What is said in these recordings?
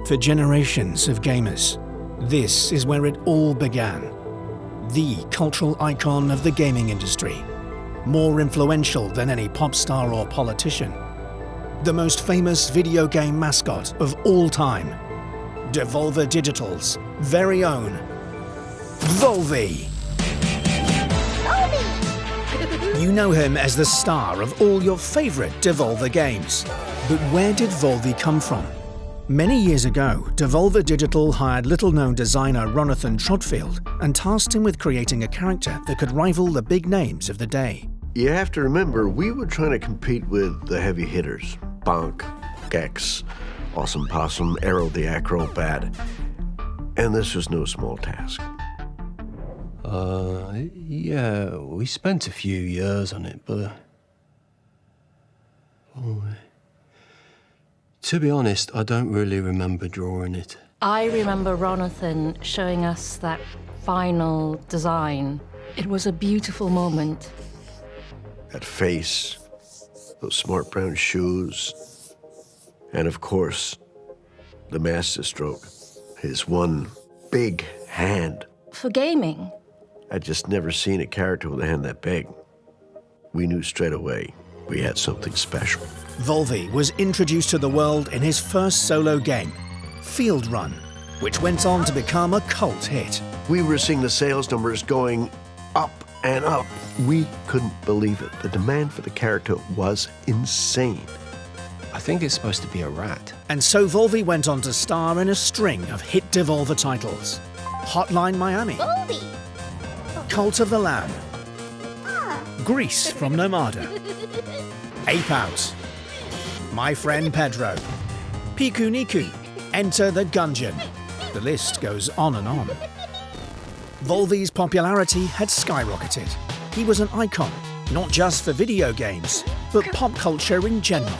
For generations of gamers, this is where it all began. The cultural icon of the gaming industry, more influential than any pop star or politician. The most famous video game mascot of all time. Devolver Digital's very own Volvi. You know him as the star of all your favorite Devolver games. But where did Volvi come from? Many years ago, Devolver Digital hired little-known designer Ronathan Trotfield and tasked him with creating a character that could rival the big names of the day. You have to remember, we were trying to compete with the heavy hitters. Bonk, Gex, Awesome Possum, Arrow the Acrobat. And this was no small task. Yeah, we spent a few years on it, but... to be honest, I don't really remember drawing it. I remember Ronathan showing us that final design. It was a beautiful moment. That face, those smart brown shoes, and of course, the masterstroke, his one big hand. For gaming, I'd just never seen a character with a hand that big. We knew straight away we had something special. Volvi was introduced to the world in his first solo game, Field Run, which went on to become a cult hit. We were seeing the sales numbers going up and up. We couldn't believe it. The demand for the character was insane. I think it's supposed to be a rat. And so Volvi went on to star in a string of hit Devolver titles. Hotline Miami, Volvi. Cult of the Lamb, Grease from Nomada, Ape Out, My Friend Pedro, Piku Niku, Enter the Gungeon. The list goes on and on. Volvi's popularity had skyrocketed. He was an icon, not just for video games, but pop culture in general.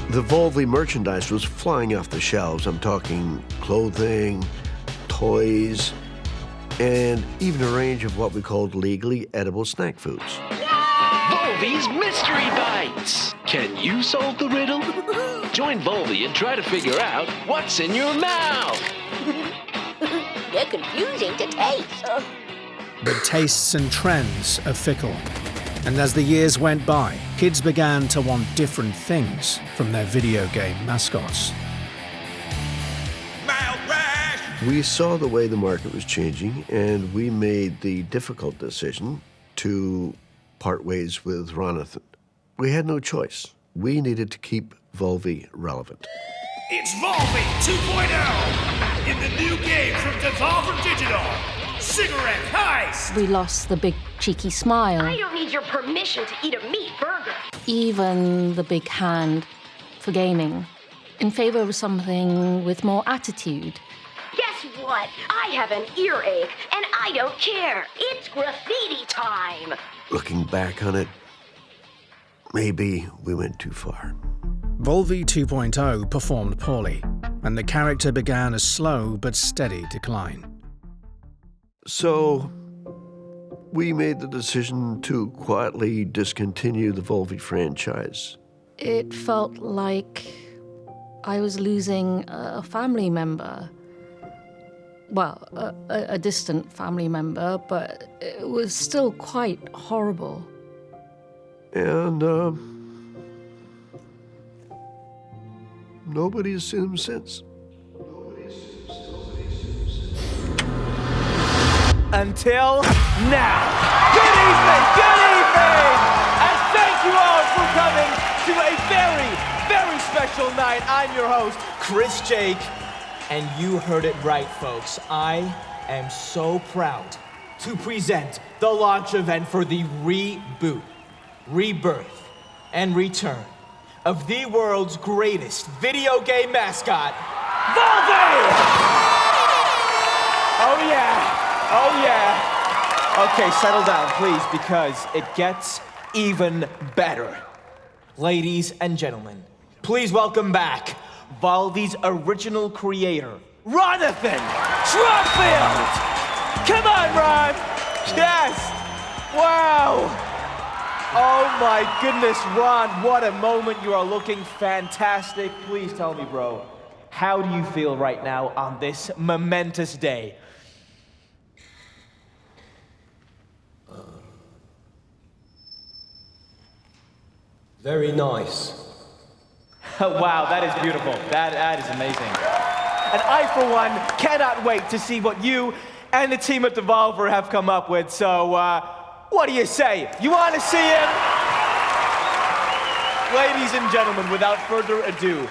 The Volvi merchandise was flying off the shelves. I'm talking clothing, toys, and even a range of what we called legally edible snack foods. Volvi's Mystery Bites! Can you solve the riddle? Join Volvi and try to figure out what's in your mouth! They're confusing to taste. But tastes and trends are fickle. And as the years went by, kids began to want different things from their video game mascots. We saw the way the market was changing, and we made the difficult decision to part ways with Ronathan. We had no choice. We needed to keep Volvi relevant. It's Volvi 2.0 in the new game from Devolver Digital, Cigarette Heist! we lost the big cheeky smile, I don't need your permission to eat a meat burger. even the big hand for gaming, in favor of something with more attitude. Guess what? I have an earache, and I don't care. It's graffiti time. Looking back on it, maybe we went too far. Volvi 2.0 performed poorly, and the character began a slow but steady decline. So, we made the decision to quietly discontinue the Volvi franchise. It felt like I was losing a family member. Well, a distant family member, but it was still quite horrible. And, nobody's seen him since. Until now. Good evening, and thank you all for coming to a very, very special night. I'm your host, Chris Jake, and you heard it right, folks. I am so proud to present the launch event for the reboot, rebirth, and return of the world's greatest video game mascot, Volvi! Oh yeah. Oh yeah. Okay, settle down, please, because it gets even better. Ladies and gentlemen, please welcome back Volvi's original creator, Ronathan Trotfield! Come on, Ron! Yes! Wow! Oh my goodness, Ron, what a moment. You are looking fantastic. Please tell me, bro, how do you feel right now on this momentous day? Very nice. Wow, that is beautiful. That is amazing. And I, for one, cannot wait to see what you and the team at Devolver have come up with. So, what do you say? You want to see him? Ladies and gentlemen, without further ado,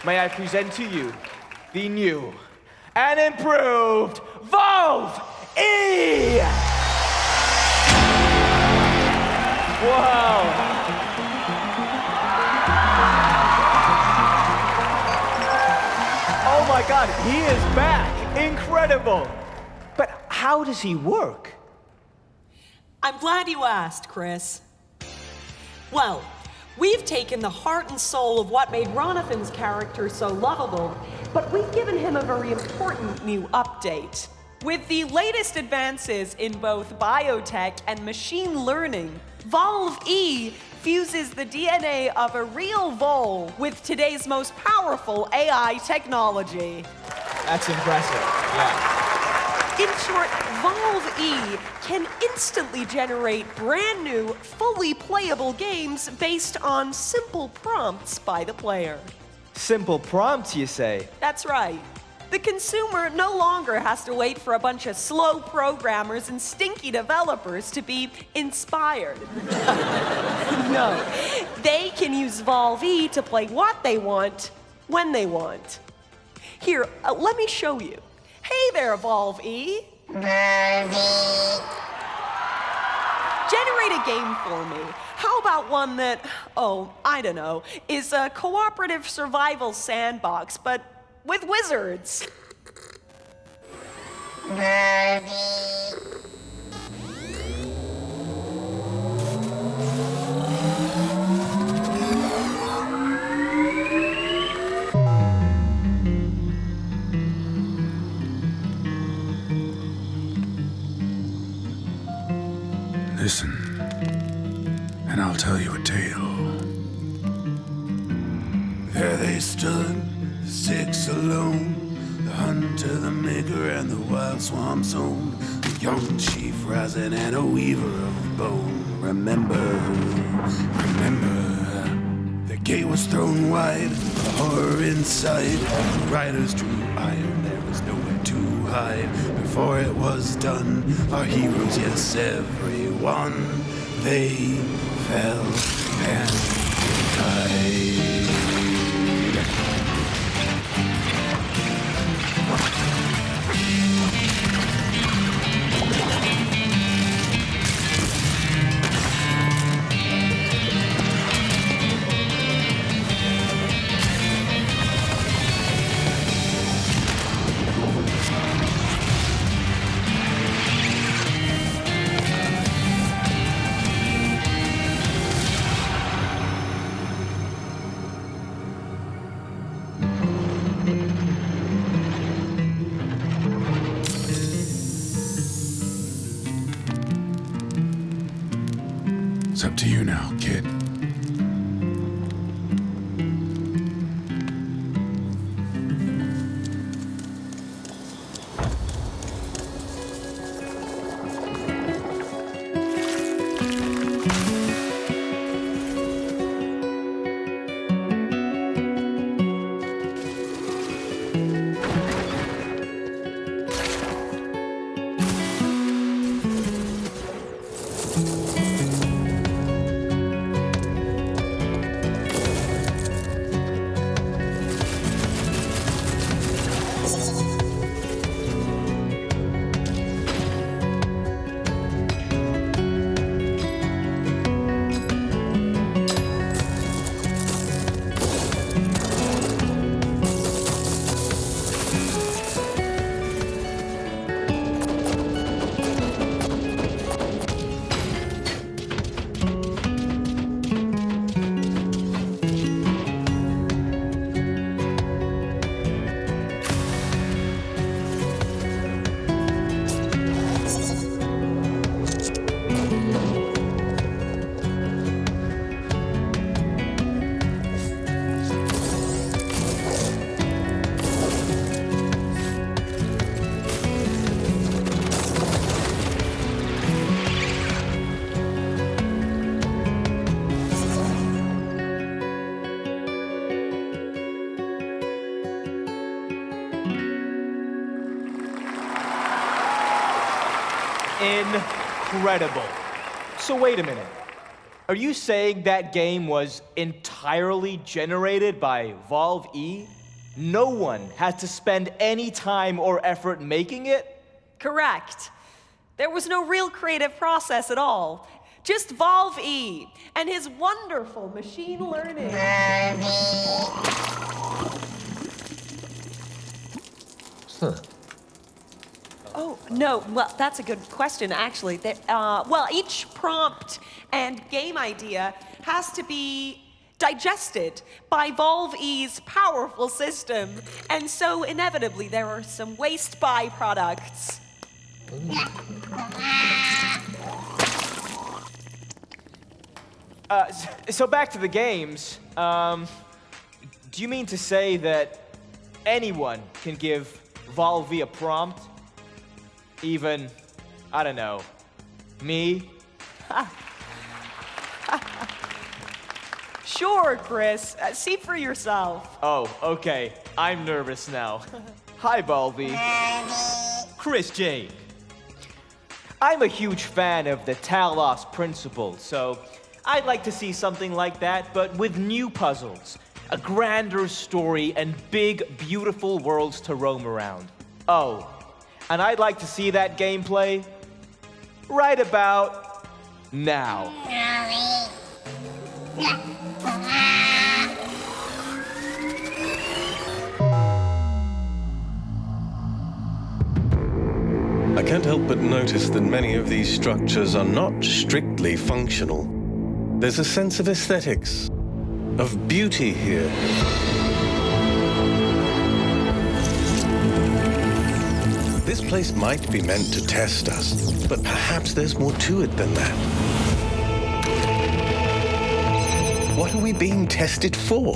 may I present to you the new and improved Valve E! Wow. Oh my God, he is back. Incredible. But how does he work? I'm glad you asked, Chris. Well, we've taken the heart and soul of what made Ronathan's character so lovable, but we've given him a very important new update. With the latest advances in both biotech and machine learning, Valve E fuses the DNA of a real vole with today's most powerful AI technology. That's impressive, yeah. In short, Valve E can instantly generate brand new, fully playable games based on simple prompts by the player. Simple prompts, you say? That's right. The consumer no longer has to wait for a bunch of slow programmers and stinky developers to be inspired. No, they can use Valve E to play what they want, when they want. Here, let me show you. Hey there, Valve E. Generate a game for me. How about one that, I don't know, is a cooperative survival sandbox, but with wizards? Listen, and I'll tell you a tale. There they stood, the six alone, the hunter, the maker, and the wild swamp zone. The young chief rising and a weaver of bone. Remember, the gate was thrown wide, the horror inside. The riders drew iron, there was nowhere to hide. Before it was done, our heroes, yes, everyone, they fell and died. It's up to you now, kid. incredible. So wait a minute. Are you saying that game was entirely generated by Valve E? No one had to spend any time or effort making it? Correct. There was no real creative process at all. Just Valve E and his wonderful machine learning. Oh, no, well, that's a good question, actually. Well, each prompt and game idea has to be digested by Valve E's powerful system, and so inevitably there are some waste byproducts. So back to the games. Do you mean to say that anyone can give Valve a prompt? Even, I don't know, me? Sure, Chris. See for yourself. Oh, okay. I'm nervous now. Hi, Balvi. Chris Jake. I'm a huge fan of the Talos principle, so I'd like to see something like that, but with new puzzles, a grander story, and big, beautiful worlds to roam around. Oh, and I'd like to see that gameplay right about now. I can't help but notice that many of these structures are not strictly functional. There's a sense of aesthetics, of beauty here. This place might be meant to test us, but perhaps there's more to it than that. What are we being tested for?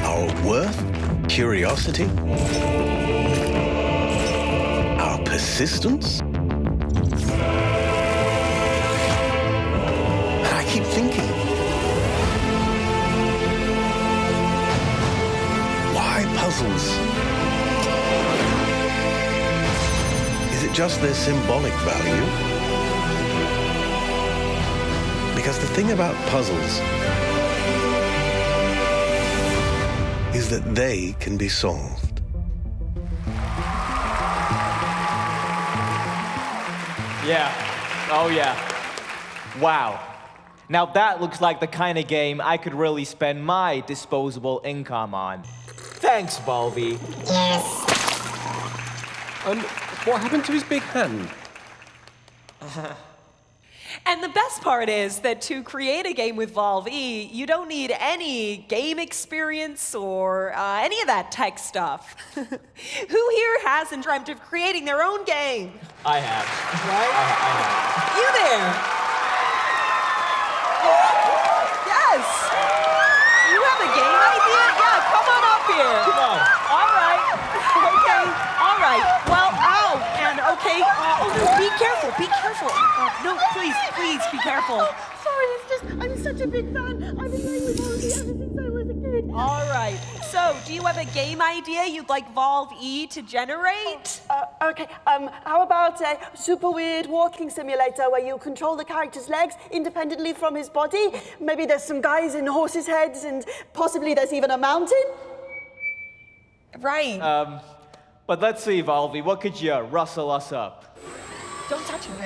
Our worth? Curiosity? Our persistence? And I keep thinking, why puzzles? Is it just their symbolic value? Because the thing about puzzles is that they can be solved. Yeah. Oh, yeah. Wow. Now that looks like the kind of game I could really spend my disposable income on. Thanks, Balvi. Yes. What happened to his big hand? And the best part is that to create a game with Valve E, you don't need any game experience or any of that tech stuff. Who here hasn't dreamt of creating their own game? I have. Right? I have. You there? Yes. You have a game idea? Yeah, come on up here. Come on. All right. Okay. All right. Well, and okay. Oh, no, be careful. Be careful. No, please be careful. Sorry, it's just, I'm such a big fan. I've been playing with Valve ever since I was a kid. All right. So, do you have a game idea you'd like Valve E to generate? Okay, how about a super weird walking simulator where you control the character's legs independently from his body? Maybe there's some guys in horses' heads and possibly there's even a mountain? Right. But let's see, Valvi, what could you rustle us up? Don't touch him.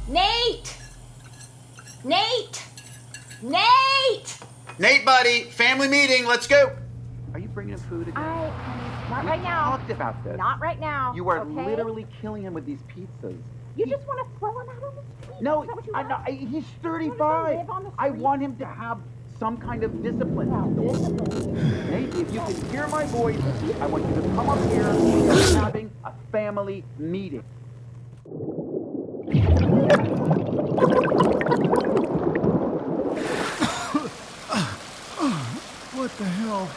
Nate! Nate! Nate! Nate, buddy, family meeting, let's go. Are you bringing him food again? Not right now. Talked about this. Not right now. You are okay? literally killing him with these pizzas. You just want to throw him out on the street? No, Is that what you I want? know. He's You 35. want him to live on the I street? want him to have some kind of discipline. Nate, if you can hear my voice, I want you to come up here. We're having a family meeting. What the hell?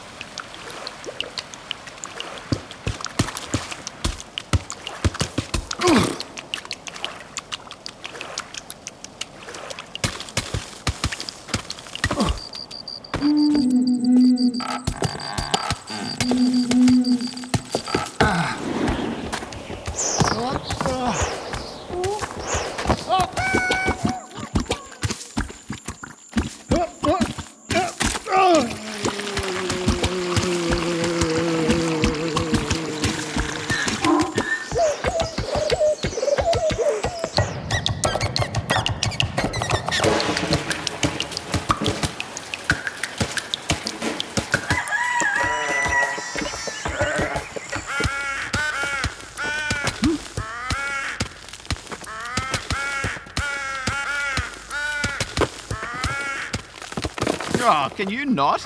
Oh, can you not?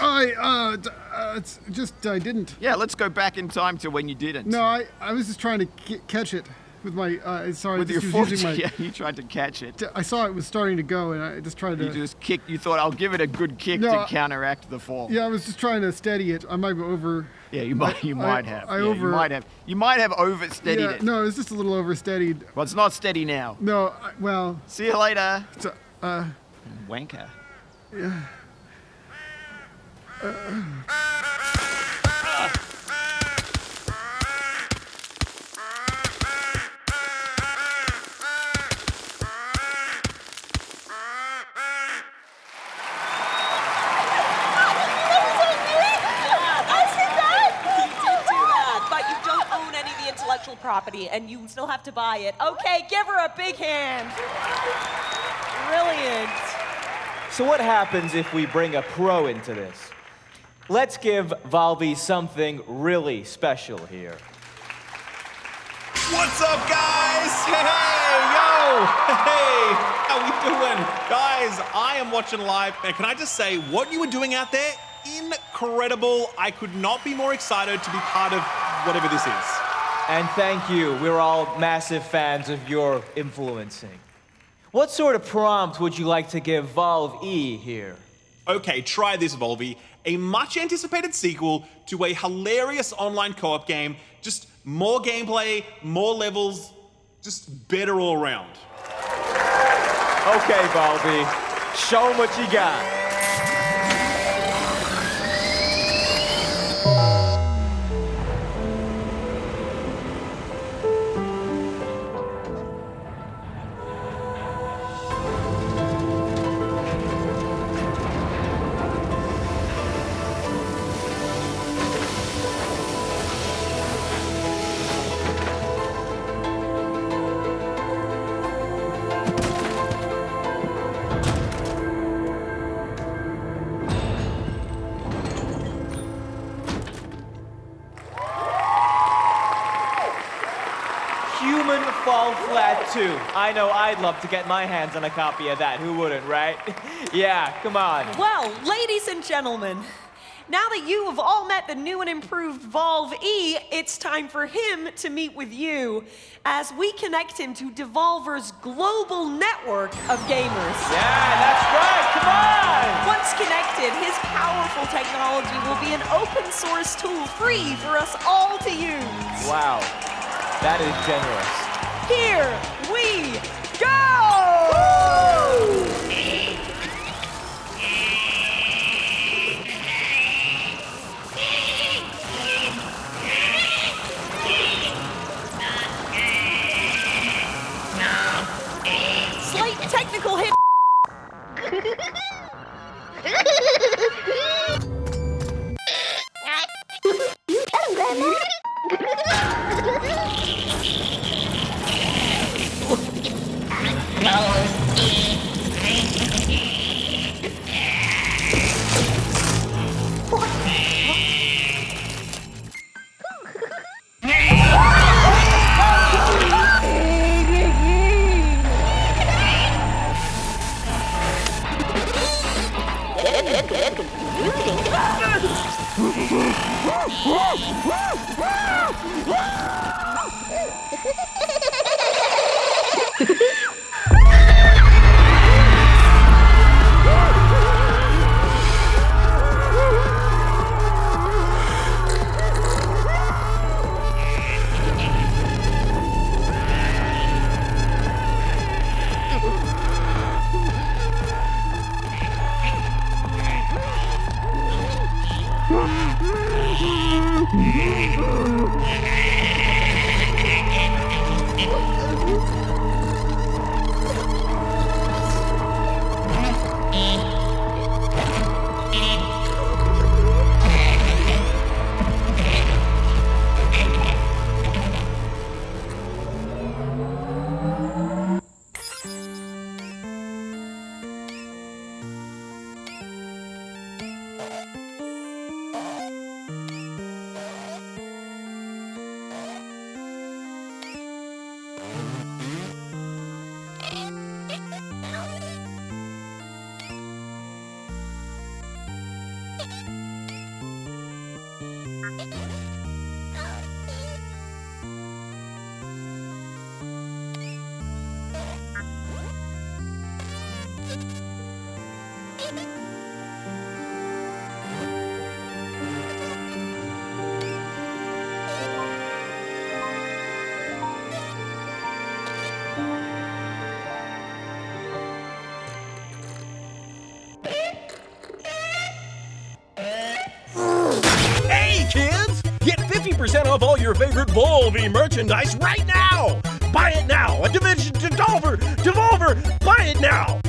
It's just I didn't. Yeah, let's go back in time to when you didn't. No, I was just trying to catch it with my. Sorry, With your just foot, using my. yeah, you tried to catch it. I saw it was starting to go, and I just tried to. You just kicked. You thought I'll give it a good kick No, to counteract the fall. Yeah, I was just trying to steady it. I might be over. Yeah, you might have. You might have oversteadied it. No, it's just a little oversteadied. Well, it's not steady now. No, well. See you later. Yeah. Wanker. Property and you still have to buy it. Okay, give her a big hand. Brilliant. So what happens if we bring a pro into this? Let's give Volby something really special here. What's up, guys? Hey, yo! Hey, how we doing? Guys, I am watching live, and can I just say, what you were doing out there, incredible. I could not be more excited to be part of whatever this is. And thank you. We're all massive fans of your influencing. What sort of prompt would you like to give Volve E here? Okay, try this, Volby. A much anticipated sequel to a hilarious online co-op game. Just more gameplay, more levels, just better all around. Okay, Volby. Show 'em what you got. Human Fall Flat 2. I know I'd love to get my hands on a copy of that. Who wouldn't, right? Yeah, come on. Well, ladies and gentlemen, now that you have all met the new and improved Volve E, it's time for him to meet with you as we connect him to Devolver's global network of gamers. Yeah, that's right. Come on! Once connected, his powerful technology will be an open source tool free for us all to use. Wow, that is generous. Here we go! Woo! Slight technical hit. off all your favorite Volvi merchandise right now. Buy it now. A Division Devolver. Buy it now.